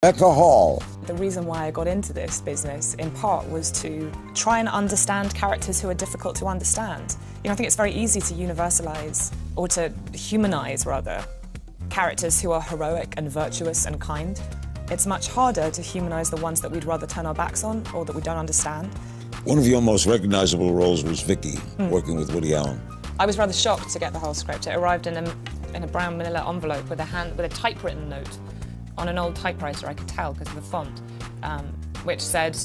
Rebecca Hall. The reason why I got into this business, in part, was to try and understand characters who are difficult to understand. I think it's very easy to universalize, or to humanize, rather, characters who are heroic and virtuous and kind. It's much harder to humanize the ones that we'd rather turn our backs on or that we don't understand. One of your most recognizable roles was Vicky, working with Woody Allen. I was rather shocked to get the whole script. It arrived in a brown manila envelope with a typewritten note on an old typewriter. I could tell because of the font, which said,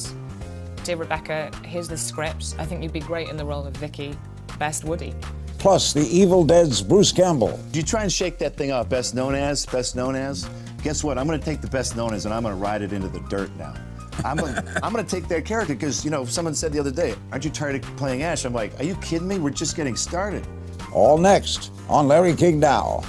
"Dear Rebecca, here's the script. I think you'd be great in the role of Vicky. Best Woody." Plus, The Evil Dead's Bruce Campbell. You try and shake that thing off, best known as. Guess what? I'm going to take the best known as and I'm going to ride it into the dirt now. I'm going to take that character because, someone said the other day, "Aren't you tired of playing Ash?" I'm like, are you kidding me? We're just getting started. All next on Larry King Now.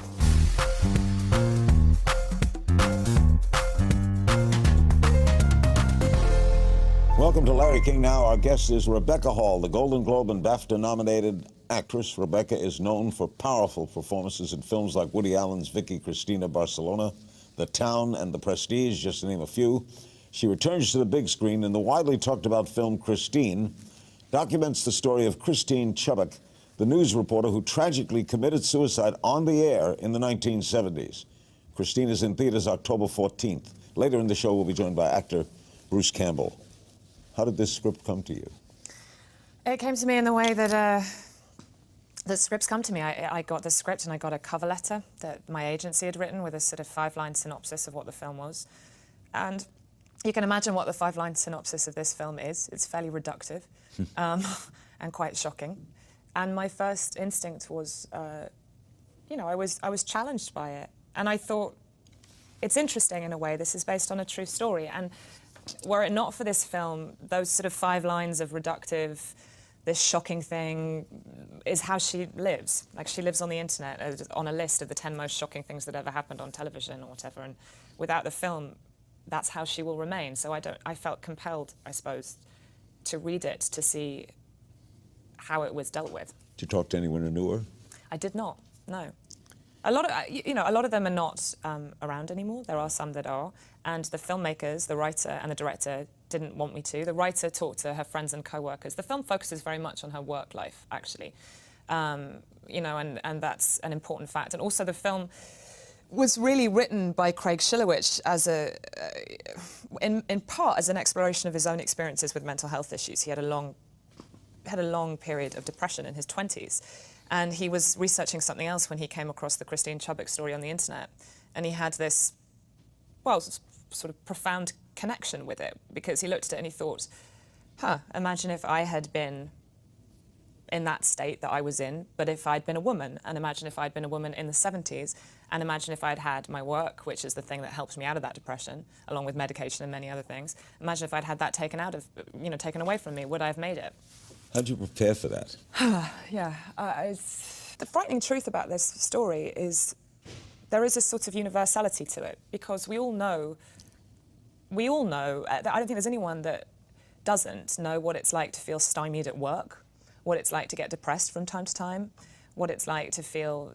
Welcome to Larry King Now. Our guest is Rebecca Hall, the Golden Globe and BAFTA-nominated actress. Rebecca is known for powerful performances in films like Woody Allen's Vicky Cristina Barcelona, The Town, and The Prestige, just to name a few. She returns to the big screen in the widely talked about film Christine, documents the story of Christine Chubbuck, the news reporter who tragically committed suicide on the air in the 1970s. Christine is in theaters October 14th. Later in the show, we'll be joined by actor Bruce Campbell. How did this script come to you? It came to me in the way that scripts come to me. I got the script and I got a cover letter that my agency had written with a sort of 5-line synopsis of what the film was. And you can imagine what the 5-line synopsis of this film is. It's fairly reductive and quite shocking. And my first instinct was, I was challenged by it. And I thought, it's interesting in a way. This is based on a true story. And were it not for this film, those sort of 5 lines of reductive, this shocking thing, is how she lives. Like, she lives on the internet, on a list of the 10 most shocking things that ever happened on television or whatever, and without the film, that's how she will remain. So I felt compelled, I suppose, to read it, to see how it was dealt with. Did you talk to anyone who knew her? I did not, no. A lot of them are not around anymore. There are some that are. And the filmmakers, the writer and the director, didn't want me to. The writer talked to her friends and co-workers. The film focuses very much on her work life, actually. And that's an important fact. And also the film was really written by Craig Shilowich as in part as an exploration of his own experiences with mental health issues. He had a long period of depression in his 20s. And he was researching something else when he came across the Christine Chubbuck story on the internet. And he had this, sort of profound connection with it, because he looked at it and he thought, imagine if I had been in that state that I was in, but if I'd been a woman, and imagine if I'd been a woman in the 70s, and imagine if I'd had my work, which is the thing that helped me out of that depression, along with medication and many other things. Imagine if I'd had that taken away from me, would I have made it? How did you prepare for that? The frightening truth about this story is there is a sort of universality to it, because we all know, I don't think there's anyone that doesn't know what it's like to feel stymied at work, what it's like to get depressed from time to time, what it's like to feel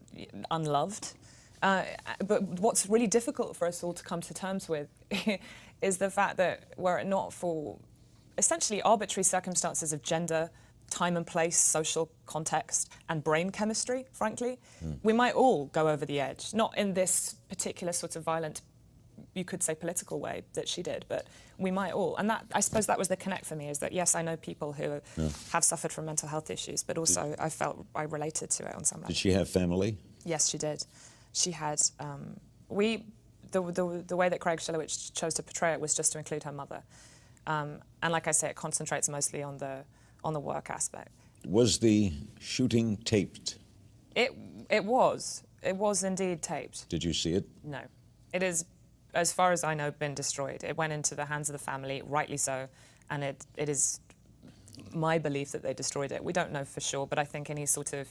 unloved. But what's really difficult for us all to come to terms with is the fact that were it not for essentially arbitrary circumstances of gender, time and place, social context, and brain chemistry, frankly, we might all go over the edge. Not in this particular sort of violent, you could say political way that she did, but we might all. And that, I suppose that was the connect for me, is that, yes, I know people who have suffered from mental health issues, but also I felt I related to it on some level. Did she have family? Yes, she did. She had, the way that Craig Shilowich chose to portray it was just to include her mother. And like I say, it concentrates mostly on the work aspect. Was the shooting taped? It was. It was indeed taped. Did you see it? No. It is, as far as I know, been destroyed. It went into the hands of the family, rightly so, and it is my belief that they destroyed it. We don't know for sure, but I think any sort of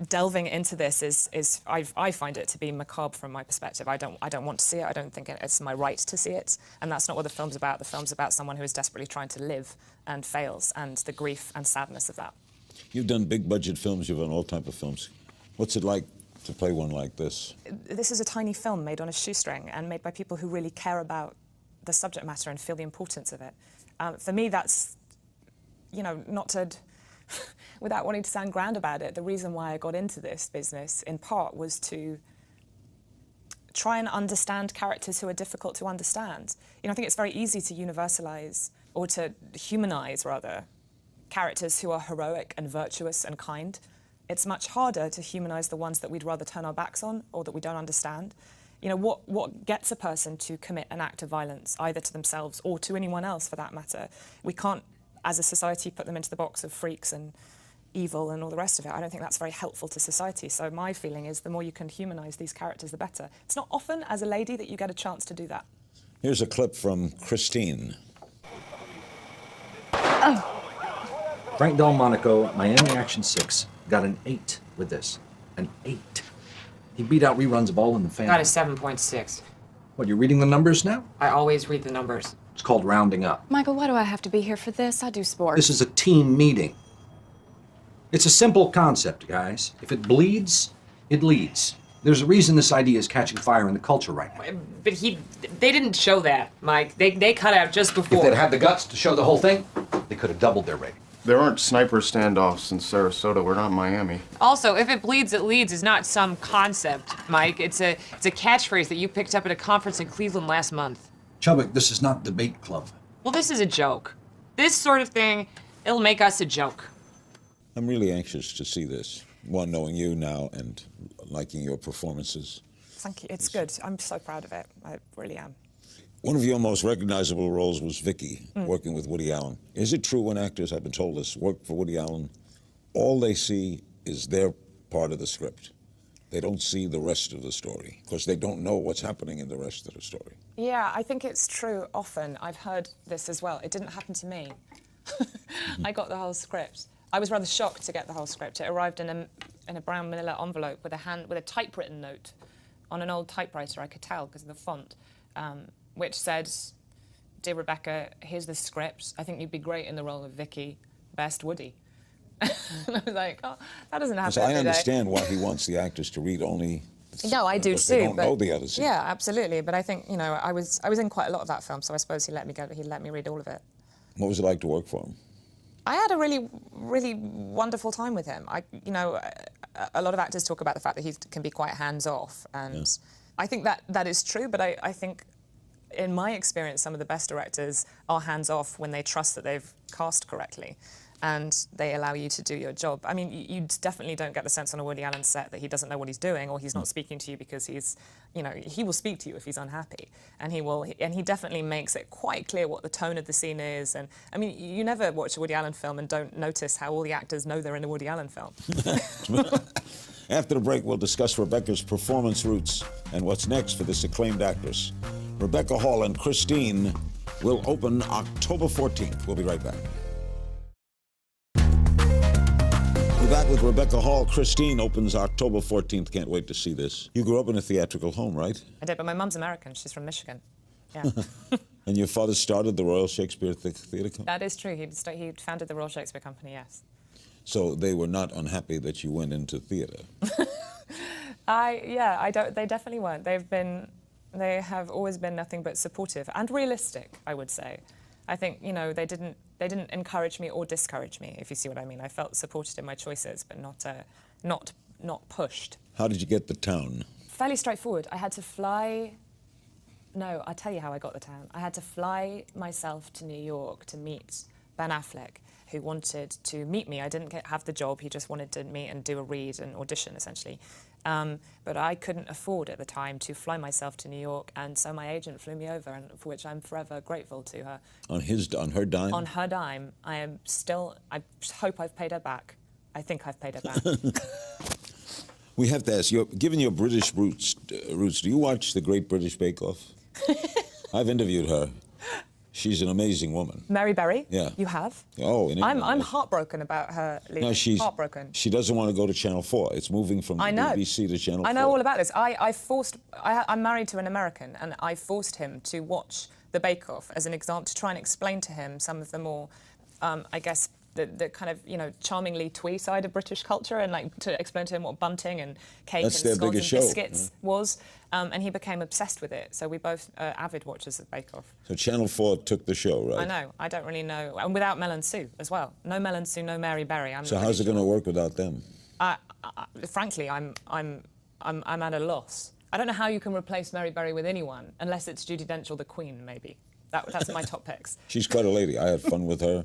delving into this is I find it to be macabre from my perspective. I don't want to see it. I don't think it's my right to see it, and that's not what the film's about. The film's about someone who is desperately trying to live and fails, and the grief and sadness of that. You've done big budget films. You've done all types of films. What's it like to play one like this? This is a tiny film made on a shoestring and made by people who really care about the subject matter and feel the importance of it. For me, that's, you know, not to, without wanting to sound grand about it, the reason why I got into this business, in part, was to try and understand characters who are difficult to understand. You know, I think it's very easy to universalize, or to humanize, rather, characters who are heroic and virtuous and kind. It's much harder to humanize the ones that we'd rather turn our backs on or that we don't understand. You know, what gets a person to commit an act of violence, either to themselves or to anyone else for that matter? We can't, as a society, put them into the box of freaks and evil and all the rest of it. I don't think that's very helpful to society. So my feeling is the more you can humanize these characters, the better. It's not often, as a lady, that you get a chance to do that. Here's a clip from Christine. Frank Delmonico, Miami Action 6, got an 8 with this. An 8. He beat out reruns of All in the Family. Got a 7.6. What, you're reading the numbers now? I always read the numbers. It's called rounding up. Michael, why do I have to be here for this? I do sports. This is a team meeting. It's a simple concept, guys. If it bleeds, it leads. There's a reason this idea is catching fire in the culture right now. But they didn't show that, Mike. They cut out just before. If they'd had the guts to show the whole thing, they could have doubled their rating. There aren't sniper standoffs in Sarasota. We're not Miami. Also, if it bleeds, it leads is not some concept, Mike. It's a catchphrase that you picked up at a conference in Cleveland last month. Chubbuck, this is not debate club. Well, this is a joke. This sort of thing, it'll make us a joke. I'm really anxious to see this. One, knowing you now and liking your performances. Thank you. It's good. I'm so proud of it. I really am. One of your most recognizable roles was Vicky, working with Woody Allen. Is it true when actors, I've been told this, work for Woody Allen, all they see is their part of the script? They don't see the rest of the story, because they don't know what's happening in the rest of the story. Yeah, I think it's true often. I've heard this as well. It didn't happen to me. I got the whole script. I was rather shocked to get the whole script. It arrived in a brown manila envelope with a typewritten note on an old typewriter. I could tell because of the font, which said, "Dear Rebecca, here's the script. I think you'd be great in the role of Vicky. Best, Woody." And I was like, oh, that doesn't happen So I every day. understand why he wants the actors to read only. No, I do because too. They don't but know the other scenes. Yeah, absolutely. But I think, you know, I was in quite a lot of that film, so I suppose he let me read all of it. What was it like to work for him? I had a really, really wonderful time with him. You know, a lot of actors talk about the fact that he can be quite hands-off, and I think that is true. But I think, in my experience, some of the best directors are hands-off when they trust that they've cast correctly, and they allow you to do your job. I mean, you definitely don't get the sense on a Woody Allen set that he doesn't know what he's doing, or he's not speaking to you because he's, you know, he will speak to you if he's unhappy, and he definitely makes it quite clear what the tone of the scene is. And I mean, you never watch a Woody Allen film and don't notice how all the actors know they're in a Woody Allen film. After the break, we'll discuss Rebecca's performance roots and what's next for this acclaimed actress. Rebecca Hall and Christine will open October 14th. We'll be right back. We're back with Rebecca Hall. Christine opens October 14th. Can't wait to see this. You grew up in a theatrical home, right? I did, but my mum's American. She's from Michigan. Yeah. And your father started the Royal Shakespeare Theatre Company? That is true. He founded the Royal Shakespeare Company, yes. So they were not unhappy that you went into theatre? They definitely weren't. They have always been nothing but supportive and realistic, I would say. I think, you know, they didn't encourage me or discourage me, if you see what I mean. I felt supported in my choices, but not pushed. How did you get the town? Fairly straightforward. I had to fly. No, I'll tell you how I got the town. I had to fly myself to New York to meet Ben Affleck, who wanted to meet me. I didn't have the job. He just wanted to meet and do a read and audition, essentially. But I couldn't afford at the time to fly myself to New York, and so my agent flew me over, and for which I'm forever grateful to her. On her dime? On her dime. I hope I've paid her back. I think I've paid her back. We have to ask, given your British roots, do you watch The Great British Bake Off? I've interviewed her. She's an amazing woman. Mary Berry? Yeah. You have? Oh, in England. I'm heartbroken about her leaving. No, she's heartbroken. She doesn't want to go to Channel 4. It's moving from BBC to Channel 4. I know all about this. I'm married to an American, and I forced him to watch the Bake Off as an example, to try and explain to him some of the more, I guess, the kind of, you know, charmingly twee side of British culture, and like to explain to him what bunting and cake That's and their scones and biggest show, biscuits was. And he became obsessed with it. So we both avid watchers of Bake Off. So Channel 4 took the show, right? I know. I don't really know. And without Mel and Sue as well. No Mel and Sue, no Mary Berry. So how's it going to work without them? Frankly, I'm at a loss. I don't know how you can replace Mary Berry with anyone, unless it's Judi Dench or the Queen, maybe. That's my top picks. She's quite a lady. I had fun with her.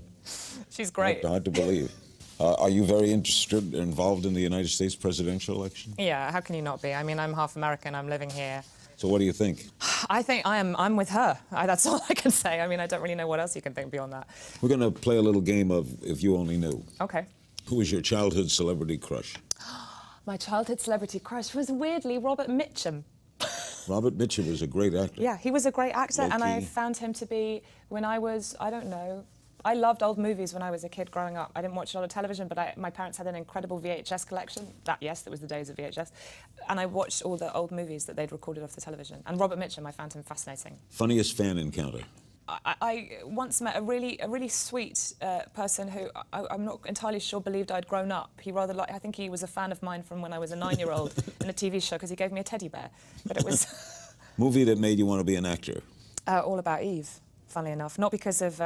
She's great. Hard to believe. Are you very involved in the United States presidential election? Yeah, how can you not be? I mean, I'm half American, I'm living here. So what do you think? I think I'm with her. That's all I can say. I mean, I don't really know what else you can think beyond that. We're going to play a little game of If You Only Knew. Okay. Who was your childhood celebrity crush? My childhood celebrity crush was weirdly Robert Mitchum. Robert Mitchum was a great actor. Yeah, he was a great actor, and I Low-key. found him to be, when I was, I don't know, I loved old movies when I was a kid growing up. I didn't watch a lot of television, but my parents had an incredible VHS collection. That was the days of VHS. And I watched all the old movies that they'd recorded off the television. And Robert Mitchum, I found him fascinating. Funniest fan encounter? I once met a really sweet person who I'm not entirely sure believed I'd grown up. He I think he was a fan of mine from when I was a 9-year-old in a TV show, because he gave me a teddy bear. But it was... Movie that made you want to be an actor? All About Eve. Funnily enough, not because of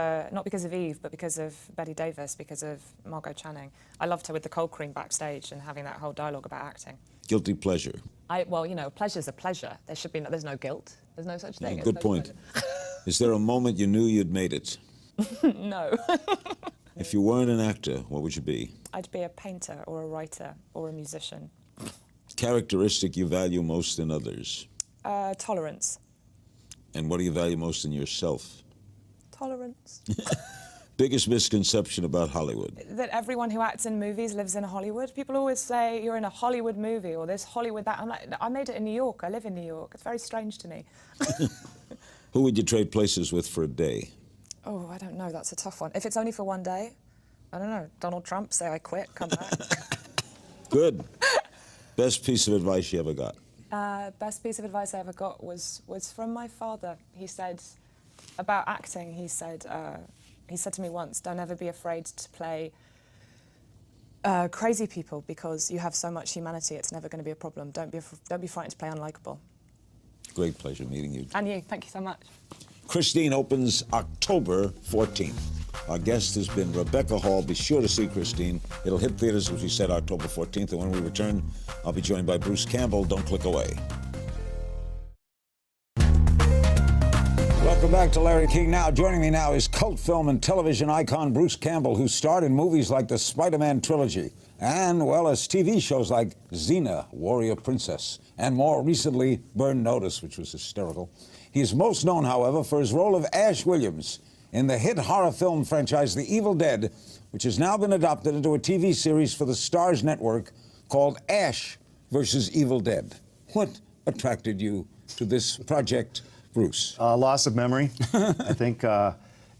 Eve, but because of Betty Davis, because of Margot Channing. I loved her with the cold cream backstage and having that whole dialogue about acting. Guilty pleasure? Well, you know, pleasure's a pleasure. There's no guilt. There's no such thing. Yeah, good point. Is there a moment you knew you'd made it? No. If you weren't an actor, what would you be? I'd be a painter or a writer or a musician. Characteristic you value most in others? Tolerance. And what do you value most in yourself? Tolerance. Biggest misconception about Hollywood? That everyone who acts in movies lives in Hollywood. People always say, you're in a Hollywood movie, or this Hollywood that. I'm like, I made it in New York. I live in New York. It's very strange to me. Who would you trade places with for a day? Oh, I don't know. That's a tough one. If it's only for one day, I don't know. Donald Trump, say I quit, come back. Good. Best piece of advice you ever got? Best piece of advice I ever got was from my father. He said, about acting, he said to me once, don't ever be afraid to play crazy people, because you have so much humanity, it's never going to be a problem. Don't be frightened to play unlikable. Great pleasure meeting you. And you, thank you so much. Christine opens October 14th. Our guest has been Rebecca Hall. Be sure to see Christine. It'll hit theaters, as we said, October 14th. And when we return, I'll be joined by Bruce Campbell. Don't click away. Welcome back to Larry King Now. Joining me now is cult film and television icon Bruce Campbell, who starred in movies like the Spider-Man trilogy and, well, as TV shows like Xena, Warrior Princess, and more recently, Burn Notice, which was hysterical. He is most known, however, for his role of Ash Williams in the hit horror film franchise The Evil Dead, which has now been adopted into a TV series for the Starz network called Ash vs. Evil Dead. What attracted you to this project, Bruce? Loss of memory. I think, you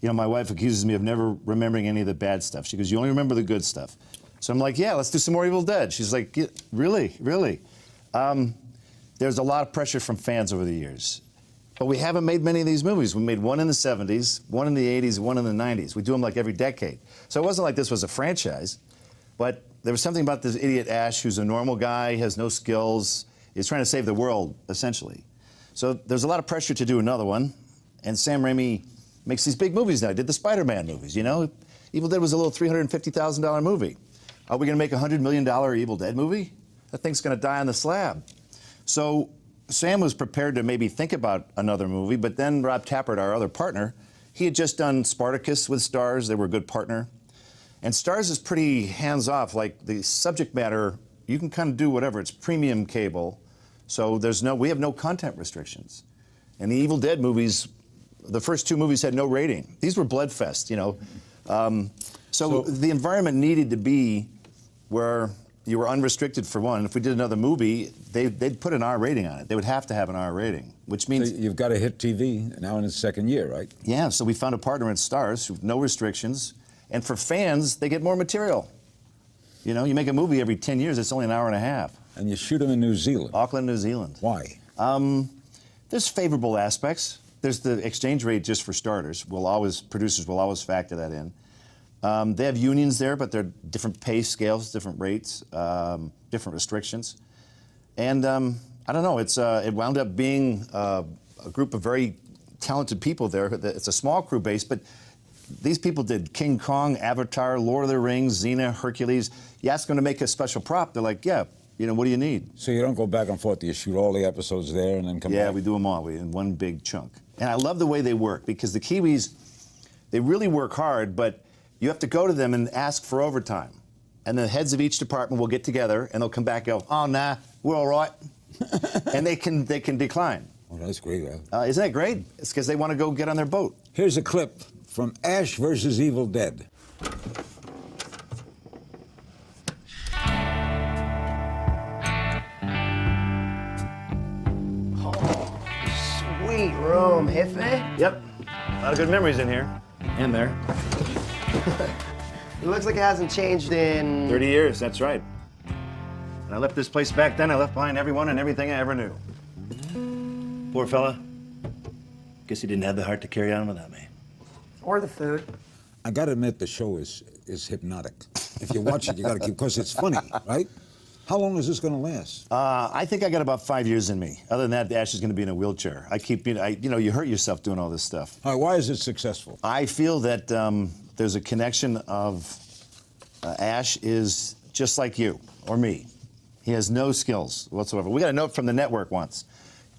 know, my wife accuses me of never remembering any of the bad stuff. She goes, you only remember the good stuff. So I'm like, yeah, let's do some more Evil Dead. She's like, yeah, really? Really? There's a lot of pressure from fans over the years. But we haven't made many of these movies. We made one in the 70s, one in the 80s, one in the 90s. We do them like every decade. So it wasn't like this was a franchise. But there was something about this idiot Ash, who's a normal guy, has no skills, is trying to save the world, essentially. So there's a lot of pressure to do another one. And Sam Raimi makes these big movies now. He did the Spider-Man movies, you know? Evil Dead was a little $350,000 movie. Are we going to make a $100 million Evil Dead movie? That thing's going to die on the slab. So Sam was prepared to maybe think about another movie, but then Rob Tappert, our other partner, he had just done Spartacus with Starz. They were a good partner. And Starz is pretty hands-off. Like, the subject matter, you can kind of do whatever. It's premium cable. So we have no content restrictions. And the Evil Dead movies, the first two movies had no rating. These were bloodfest, you know. So the environment needed to be where you were unrestricted for one. If we did another movie, they'd put an R rating on it. They would have to have an R rating, which means... So you've got a hit TV now in its second year, right? Yeah, so we found a partner at Starz, no restrictions. And for fans, they get more material. You know, you make a movie every 10 years, it's only an hour and a half. And you shoot them in New Zealand. Auckland, New Zealand. Why? There's favorable aspects. There's the exchange rate just for starters. Producers will always factor that in. They have unions there, but they're different pay scales, different rates, different restrictions. And I don't know, it wound up being a group of very talented people there. It's a small crew base, but these people did King Kong, Avatar, Lord of the Rings, Xena, Hercules. You ask them to make a special prop, they're like, yeah, you know, what do you need? So you don't go back and forth, you shoot all the episodes there and then come back? Yeah, we do them all in one big chunk. And I love the way they work, because the Kiwis, they really work hard, but you have to go to them and ask for overtime. And the heads of each department will get together and they'll come back and go, oh, nah, we're all right. And they can decline. Oh, that's great, Isn't that great? It's because they want to go get on their boat. Here's a clip from Ash versus Evil Dead. Sweet room, Jefe. Yep. A lot of good memories in here. And there. It looks like it hasn't changed in... 30 years, that's right. When I left this place back then, I left behind everyone and everything I ever knew. Poor fella. Guess he didn't have the heart to carry on without me. Or the food. I gotta admit, the show is hypnotic. If you watch it, you gotta keep, because it's funny, right? How long is this gonna last? I think I got about 5 years in me. Other than that, Ash is gonna be in a wheelchair. You know, you hurt yourself doing all this stuff. All right, why is it successful? I feel that there's a connection of Ash is just like you or me. He has no skills whatsoever. We got a note from the network once.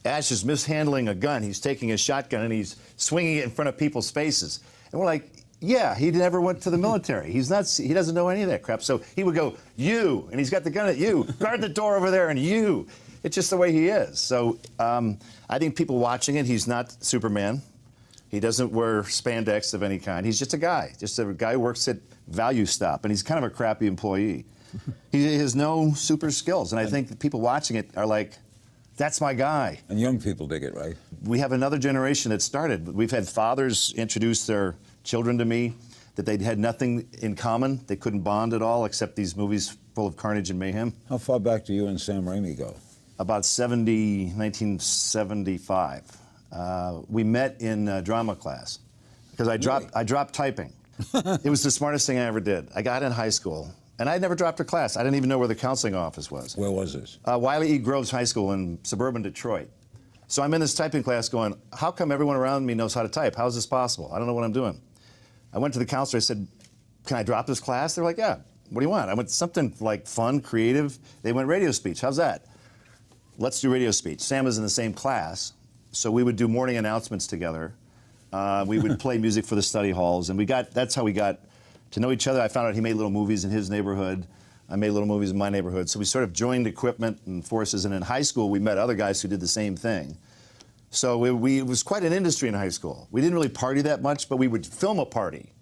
Ash is mishandling a gun. He's taking a shotgun and he's swinging it in front of people's faces. And we're like, yeah, he never went to the military. He doesn't know any of that crap. So he would go, you, and he's got the gun at you. Guard the door over there, and you. It's just the way he is. So I think people watching it, he's not Superman. He doesn't wear spandex of any kind. He's just a guy who works at Value Stop, and he's kind of a crappy employee. He has no super skills, and I think that people watching it are like, that's my guy. And young people dig it, right? We have another generation that started. We've had fathers introduce their children to me that they had nothing in common. They couldn't bond at all except these movies full of carnage and mayhem. How far back do you and Sam Raimi go? About 1975. We met in drama class because I dropped typing. It was the smartest thing I ever did. I got in high school. And I never dropped a class. I didn't even know where the counseling office was. Where was this? Wiley E. Groves High School in suburban Detroit. So I'm in this typing class going, how come everyone around me knows how to type? How is this possible? I don't know what I'm doing. I went to the counselor. I said, can I drop this class? They're like, yeah. What do you want? I went something like fun, creative. They went radio speech. How's that? Let's do radio speech. Sam was in the same class. So we would do morning announcements together. We would play music for the study halls. And that's how we got to know each other. I found out he made little movies in his neighborhood. I made little movies in my neighborhood. So we sort of joined equipment and forces. And in high school, we met other guys who did the same thing. So it was quite an industry in high school. We didn't really party that much, but we would film a party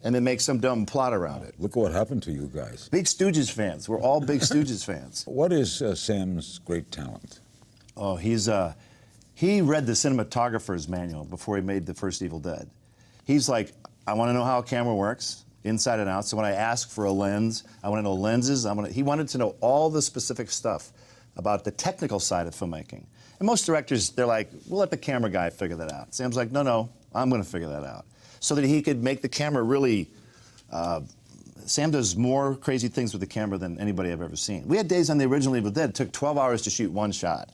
and then make some dumb plot around it. Look what happened to you guys. Big Stooges fans. We're all Big Stooges fans. What is Sam's great talent? Oh, he read the cinematographer's manual before he made the first Evil Dead. He's like, I want to know how a camera works, inside and out. So when I ask for a lens, I want to know lenses. He wanted to know all the specific stuff about the technical side of filmmaking. And most directors, they're like, we'll let the camera guy figure that out. Sam's like, no, I'm going to figure that out. So that he could make the camera really... Sam does more crazy things with the camera than anybody I've ever seen. We had days on the original Evil Dead, it took 12 hours to shoot one shot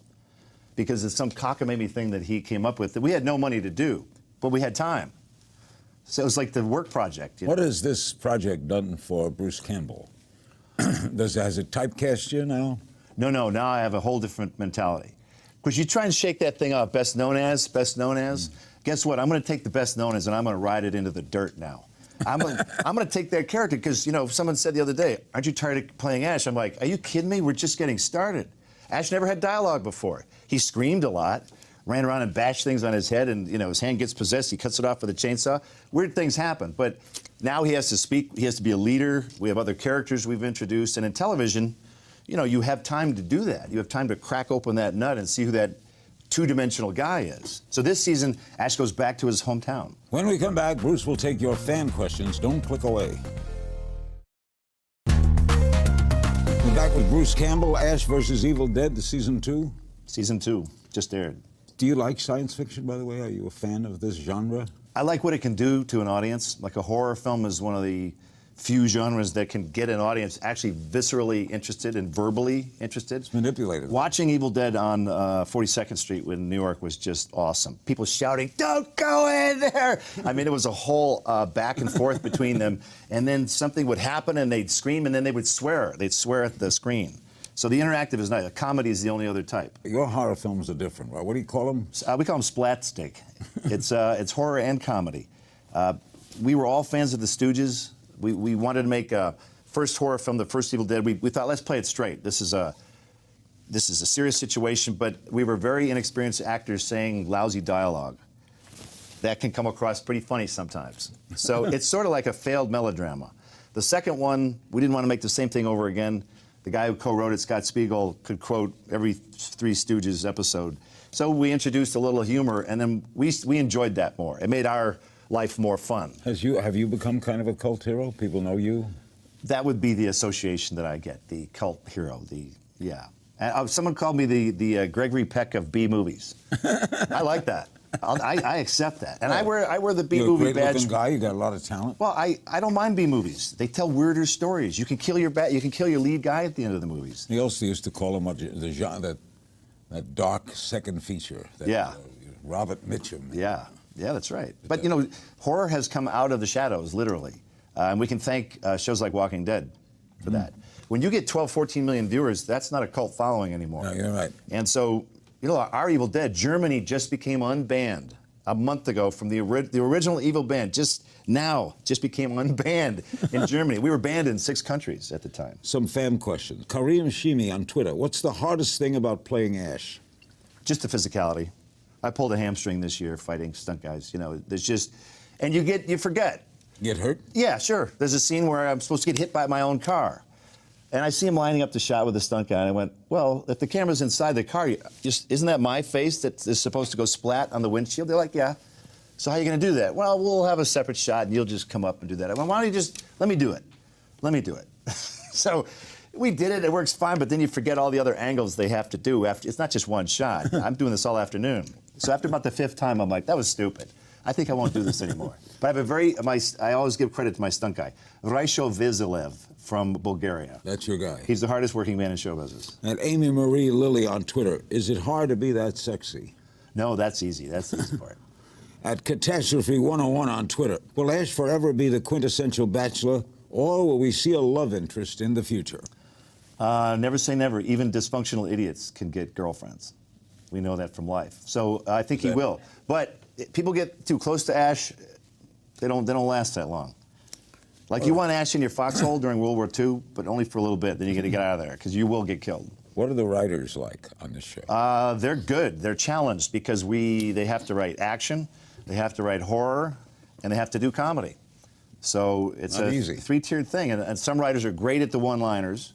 because it's some cockamamie thing that he came up with that we had no money to do, but we had time. So it was like the work project. What has this project done for Bruce Campbell? Has it typecast you now? No, now I have a whole different mentality. Because you try and shake that thing up, best known as. Guess what? I'm going to take the best known as and I'm going to ride it into the dirt now. I'm going to take that character because, you know, someone said the other day, aren't you tired of playing Ash? I'm like, are you kidding me? We're just getting started. Ash never had dialogue before. He screamed a lot, ran around and bashed things on his head, and, you know, his hand gets possessed. He cuts it off with a chainsaw. Weird things happen. But now he has to speak. He has to be a leader. We have other characters we've introduced. And in television, you know, you have time to do that. You have time to crack open that nut and see who that two-dimensional guy is. So this season, Ash goes back to his hometown. When we come back, Bruce will take your fan questions. Don't click away. We're back with Bruce Campbell, Ash versus Evil Dead, the season 2. Season 2 just aired. Do you like science fiction, by the way? Are you a fan of this genre? I like what it can do to an audience. Like a horror film is one of the few genres that can get an audience actually viscerally interested and verbally interested. It's manipulated. Watching Evil Dead on 42nd Street in New York was just awesome. People shouting, "Don't go in there!" I mean, it was a whole back and forth between them. And then something would happen and they'd scream and then they would swear. They'd swear at the screen. So the interactive is nice. The comedy is the only other type. Your horror films are different, right? What do you call them? We call them splatstick. It's horror and comedy. We were all fans of the Stooges. We wanted to make a first horror film, the first Evil Dead. We thought, let's play it straight. This is a serious situation, but we were very inexperienced actors saying lousy dialogue. That can come across pretty funny sometimes. So it's sort of like a failed melodrama. The second one, we didn't want to make the same thing over again. The guy who co-wrote it, Scott Spiegel, could quote every Three Stooges episode. So we introduced a little humor, and then we enjoyed that more. It made our life more fun. Have you become kind of a cult hero? People know you? That would be the association that I get, the cult hero, yeah. Someone called me the Gregory Peck of B movies. I like that. I accept that. And I wear the B movie badge. You're a great-looking guy. You got a lot of talent. Well, I don't mind B movies. They tell weirder stories. You can kill your lead guy at the end of the movies. He also used to call him the genre, that dark second feature. Yeah. Robert Mitchum. Yeah. Yeah, that's right. But, you know, horror has come out of the shadows, literally. And we can thank shows like Walking Dead for that. When you get 12, 14 million viewers, that's not a cult following anymore. No, you're right. And so, you know, our Evil Dead, Germany just became unbanned a month ago from the original Evil Band. Just became unbanned in Germany. We were banned in 6 countries at the time. Some fan questions. Kareem Shimi on Twitter. What's the hardest thing about playing Ash? Just the physicality. I pulled a hamstring this year fighting stunt guys. You know, there's just, and you forget. Get hurt? Yeah, sure. There's a scene where I'm supposed to get hit by my own car. And I see him lining up the shot with the stunt guy, and I went, well, if the camera's inside the car, isn't that my face that is supposed to go splat on the windshield? They're like, yeah. So how are you going to do that? Well, we'll have a separate shot, and you'll just come up and do that. I went, why don't you just, let me do it. Let me do it. So we did it. It works fine, but then you forget all the other angles they have to do. It's not just one shot. I'm doing this all afternoon. So after about the 5th time, I'm like, that was stupid. I think I won't do this anymore. But I have I always give credit to my stunt guy, Raicho Vizelev from Bulgaria. That's your guy. He's the hardest working man in show business. And Amy Marie Lilly on Twitter. Is it hard to be that sexy? No, that's easy. That's the easy part. At Catastrophe 101 on Twitter. Will Ash forever be the quintessential bachelor, or will we see a love interest in the future? Never say never. Even dysfunctional idiots can get girlfriends. We know that from life. So I think he will. But people get too close to Ash, they don't last that long. Like you want Ash in your foxhole during World War II, but only for a little bit. Then you got to get out of there because you will get killed. What are the writers like on this show? They're good. They're challenged because they have to write action, they have to write horror, and they have to do comedy. So it's Not a easy. 3-tiered thing. And some writers are great at the one-liners,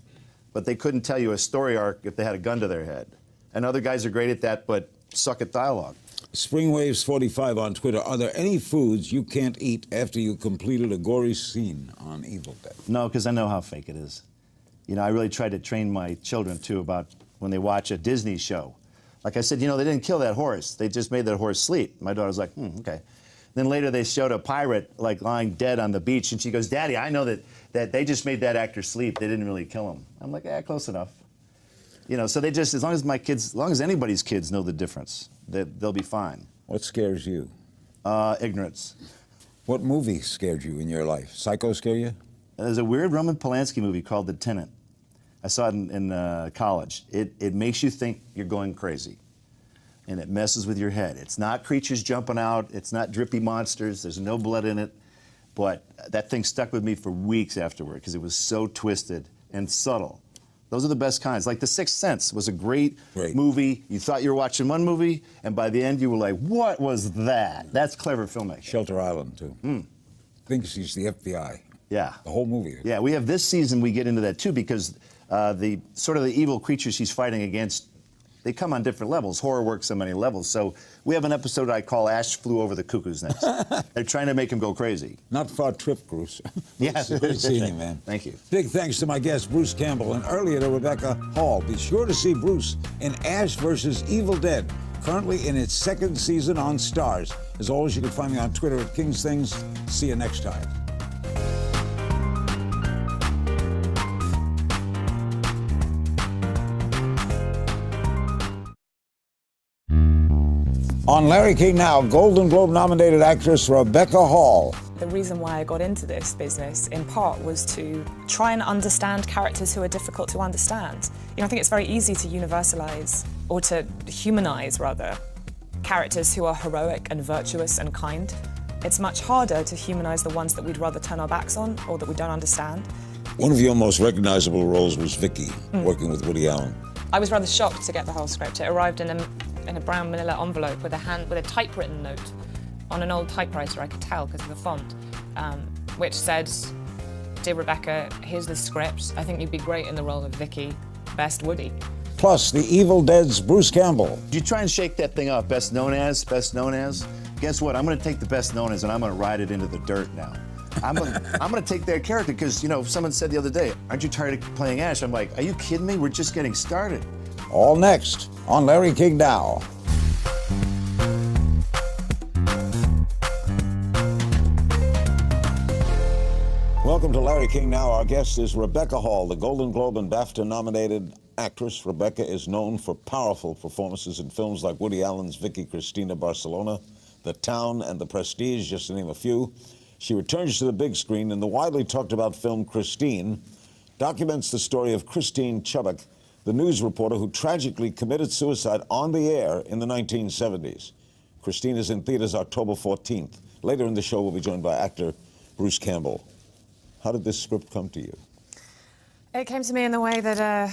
but they couldn't tell you a story arc if they had a gun to their head. And other guys are great at that, but suck at dialogue. Springwaves45 on Twitter. Are there any foods you can't eat after you completed a gory scene on Evil Dead? No, because I know how fake it is. You know, I really tried to train my children, too, about when they watch a Disney show. Like I said, you know, they didn't kill that horse. They just made that horse sleep. My daughter was like, okay. Then later they showed a pirate, like, lying dead on the beach, and she goes, Daddy, I know that they just made that actor sleep. They didn't really kill him. I'm like, close enough. You know, so they just, as long as anybody's kids know the difference, they'll be fine. What scares you? Ignorance. What movie scared you in your life? Psycho scare you? There's a weird Roman Polanski movie called The Tenant. I saw it in college. It makes you think you're going crazy. And it messes with your head. It's not creatures jumping out. It's not drippy monsters. There's no blood in it. But that thing stuck with me for weeks afterward because it was so twisted and subtle. Those are the best kinds. Like The Sixth Sense was a great movie. You thought you were watching one movie, and by the end you were like, what was that? That's clever filmmaking. Shelter Island, too. Thinks he's the FBI. Yeah. The whole movie. Yeah, we have this season, we get into that, too, because the evil creatures he's fighting against, they come on different levels. Horror works on many levels. So we have an episode I call Ash Flew Over the Cuckoo's Nest. They're trying to make him go crazy. Not far trip, Bruce. Yeah. Great seeing you, man. Thank you. Big thanks to my guest, Bruce Campbell, and earlier to Rebecca Hall. Be sure to see Bruce in Ash vs. Evil Dead, currently in its second season on Stars. As always, you can find me on Twitter at King's Things. See you next time. On Larry King Now, Golden Globe-nominated actress Rebecca Hall. The reason why I got into this business, in part, was to try and understand characters who are difficult to understand. I think it's very easy to universalize, or to humanize, rather, characters who are heroic and virtuous and kind. It's much harder to humanize the ones that we'd rather turn our backs on or that we don't understand. One of your most recognizable roles was Vicky, working with Woody Allen. I was rather shocked to get the whole script. It arrived in a brown manila envelope with a typewritten note on an old typewriter, I could tell because of the font, which said, "Dear Rebecca, here's the script. I think you'd be great in the role of Vicky. Best Woody." Plus, The Evil Dead's Bruce Campbell. You try and shake that thing up, best known as. Guess what? I'm going to take the best known as and I'm going to ride it into the dirt now. I'm going to take their character because, someone said the other day, aren't you tired of playing Ash? I'm like, are you kidding me? We're just getting started. All next on Larry King Now. Welcome to Larry King Now. Our guest is Rebecca Hall, the Golden Globe and BAFTA-nominated actress. Rebecca is known for powerful performances in films like Woody Allen's Vicky Cristina Barcelona, The Town, and The Prestige, just to name a few. She returns to the big screen in the widely talked about film Christine, documents the story of Christine Chubbuck, the news reporter who tragically committed suicide on the air in the 1970s. Christine is in theaters October 14th. Later in the show, we'll be joined by actor Bruce Campbell. How did this script come to you? It came to me in the way that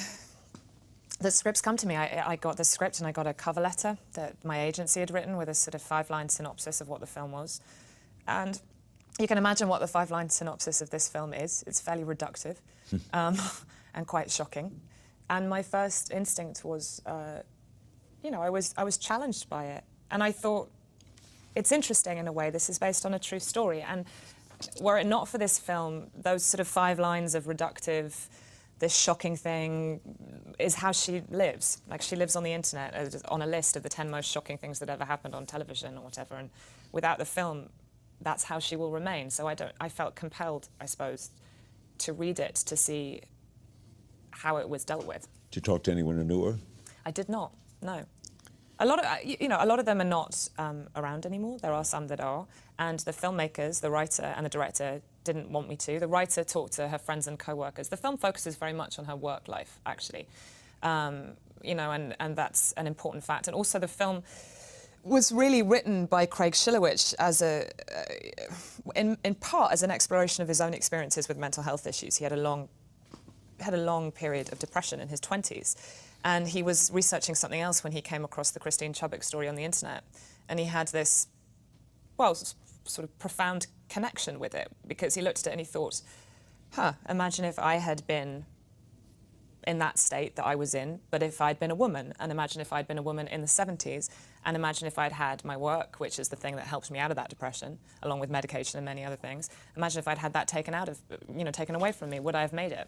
scripts come to me. I got the script and I got a cover letter that my agency had written with a sort of 5-line synopsis of what the film was. And you can imagine what the 5-line synopsis of this film is. It's fairly reductive and quite shocking. And my first instinct was, I was challenged by it. And I thought, it's interesting in a way. This is based on a true story. And were it not for this film, those sort of 5 lines of reductive, this shocking thing is how she lives. Like, she lives on the internet on a list of the 10 most shocking things that ever happened on television or whatever. And without the film, that's how she will remain. So I felt compelled, I suppose, to read it to see how it was dealt with. Did you talk to anyone who knew her? I did not, no. A lot of them are not around anymore. There are some that are. And the filmmakers, the writer and the director, didn't want me to. The writer talked to her friends and co-workers. The film focuses very much on her work life, actually. And that's an important fact. And also the film was really written by Craig Shilowich as in part as an exploration of his own experiences with mental health issues. He had a long period of depression in his 20s. And he was researching something else when he came across the Christine Chubbuck story on the internet. And he had this, sort of profound connection with it, because he looked at it and he thought, imagine if I had been in that state that I was in, but if I'd been a woman, and imagine if I'd been a woman in the 70s, and imagine if I'd had my work, which is the thing that helped me out of that depression, along with medication and many other things, imagine if I'd had that taken away from me, would I have made it?